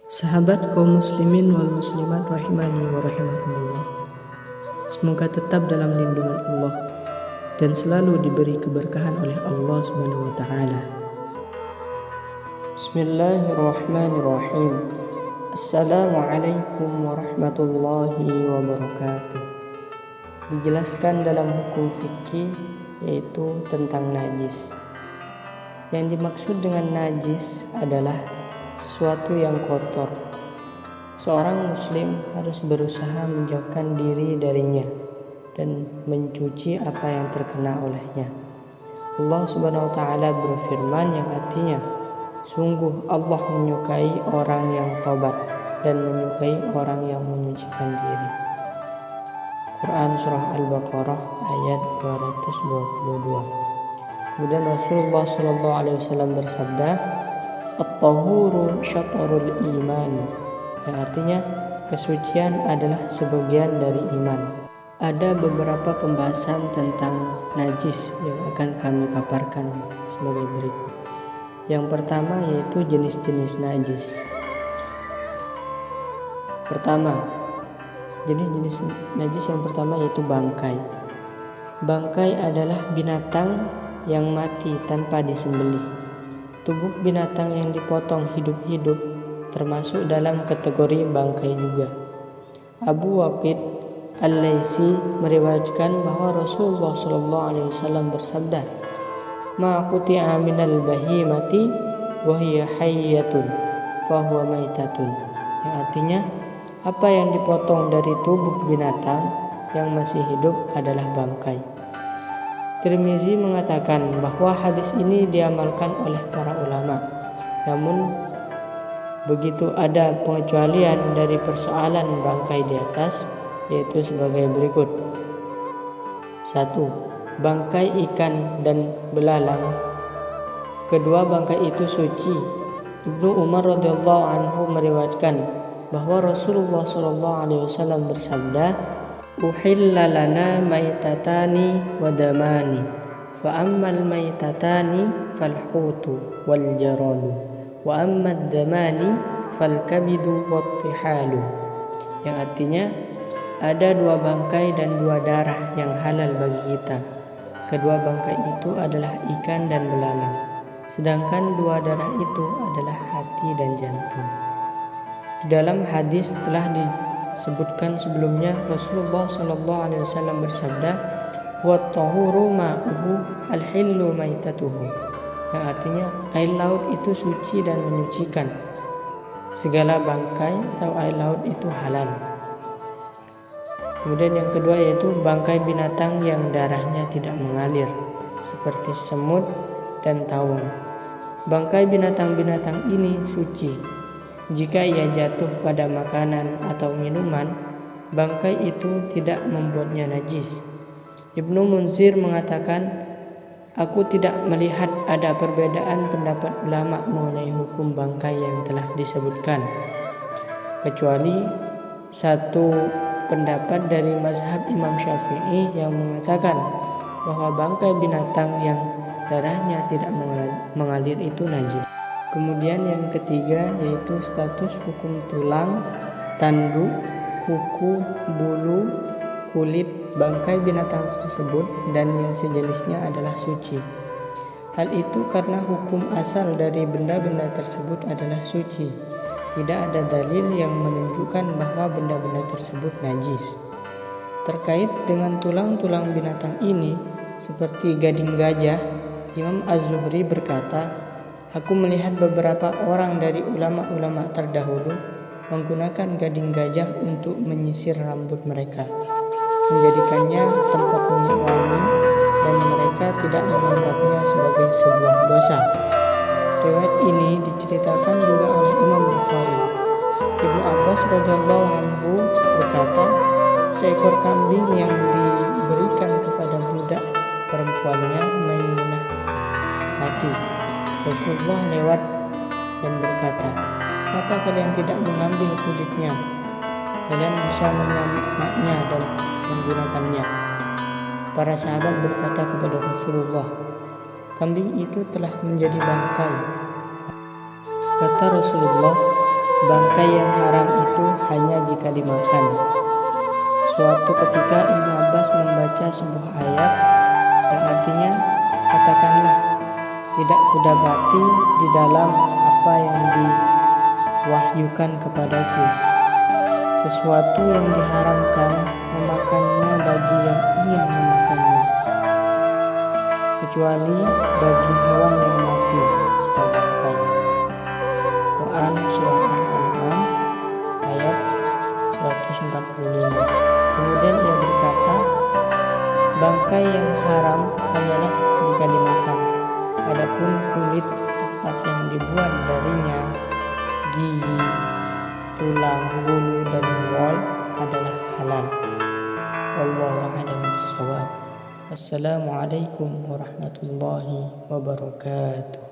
Sahabat kaum muslimin wal muslimat rahimani wa rahimakumullah. Semoga tetap dalam lindungan Allah dan selalu diberi keberkahan oleh Allah Subhanahu wa taala. Bismillahirrahmanirrahim. Assalamualaikum warahmatullahi wabarakatuh. Dijelaskan dalam hukum fikih yaitu tentang najis. Yang dimaksud dengan najis adalah sesuatu yang kotor. Seorang muslim harus berusaha menjauhkan diri darinya dan mencuci apa yang terkena olehnya. Allah Subhanahu wa taala berfirman yang artinya, sungguh Allah menyukai orang yang taubat dan menyukai orang yang menyucikan diri. Quran surah Al-Baqarah ayat 222. Kemudian Rasulullah SAW bersabda, At-tahuru syatrul iman, yang artinya kesucian adalah sebagian dari iman. Ada beberapa pembahasan tentang najis yang akan kami paparkan sebagai berikut. Yang pertama yaitu jenis-jenis najis. Jenis-jenis najis yang pertama yaitu bangkai. Bangkai adalah binatang yang mati tanpa disembelih. Tubuh binatang yang dipotong hidup-hidup termasuk dalam kategori bangkai juga. Abu Waqid Al-Laisi meriwayatkan bahwa Rasulullah SAW bersabda, "Ma quti'a minal bahimati wa hiya hayyatun fa huwa maitatun." Yang artinya, apa yang dipotong dari tubuh binatang yang masih hidup adalah bangkai. Tirmizi mengatakan bahwa hadis ini diamalkan oleh para ulama. Namun begitu ada pengecualian dari persoalan bangkai di atas, yaitu sebagai berikut. 1. Bangkai ikan dan belalang. Kedua bangkai itu suci. Ibnu Umar radhiyallahu anhu meriwayatkan bahwa Rasulullah SAW bersabda, Uhilla lana maitatani wa damani fa ammal maitatani fal hutu wal jaradu wa ammad damani fal kabidu wat tihalu. Yang artinya ada dua bangkai dan dua darah yang halal bagi kita. Kedua bangkai itu adalah ikan dan belalang, sedangkan dua darah itu adalah hati dan jantung. Di dalam hadis telah disebutkan sebelumnya, Rasulullah SAW bersabda, "Wat tahuru ma'uhu al-hillu maitatuhu." Yang artinya air laut itu suci dan menyucikan. Segala bangkai atau air laut itu halal. Kemudian yang kedua yaitu bangkai binatang yang darahnya tidak mengalir, seperti semut dan tawon. Bangkai binatang-binatang ini suci. Jika ia jatuh pada makanan atau minuman, bangkai itu tidak membuatnya najis. Ibnu Munzir mengatakan, aku tidak melihat ada perbedaan pendapat ulama mengenai hukum bangkai yang telah disebutkan, kecuali satu pendapat dari mazhab Imam Syafi'i yang mengatakan bahwa bangkai binatang yang darahnya tidak mengalir itu najis. Kemudian yang ketiga yaitu status hukum tulang, tanduk, kuku, bulu, kulit bangkai binatang tersebut dan yang sejenisnya adalah suci. Hal itu karena hukum asal dari benda-benda tersebut adalah suci. Tidak ada dalil yang menunjukkan bahwa benda-benda tersebut najis. Terkait dengan tulang-tulang binatang ini, seperti gading gajah, Imam Az-Zuhri berkata, aku melihat beberapa orang dari ulama-ulama terdahulu menggunakan gading gajah untuk menyisir rambut mereka, menjadikannya tempat minyak wangi, dan mereka tidak menganggapnya sebagai sebuah dosa. Riwayat ini diceritakan juga oleh Imam Bukhari. Ibnu Abbas radhiyallahu anhu berkata, seekor kambing yang diberikan kepada budak perempuannya Maimunah mati. Rasulullah lewat dan berkata, "Kenapa kalian tidak mengambil kulitnya? Kalian bisa menyamaknya dan menggunakannya." Para sahabat berkata kepada Rasulullah, "Kambing itu telah menjadi bangkai." Kata Rasulullah, Bangkai yang haram itu hanya jika dimakan. Suatu ketika Ibnu Abbas membaca sebuah ayat yang artinya, katakanlah, tidak kudapati di dalam apa yang diwahyukan kepadaku sesuatu yang diharamkan memakannya bagi yang ingin memakannya, kecuali daging hewan yang mati atau bangkai. Quran Surah Al-An'am ayat 145. Kemudian ia berkata, bangkai yang haram hanyalah jika dimakan. Adapun kulit tempat yang dibuat darinya, gigi, tulang, bulu, dan wol adalah halal. Wallahu a'lam bishawab. Wassalamualaikum warahmatullahi wabarakatuh.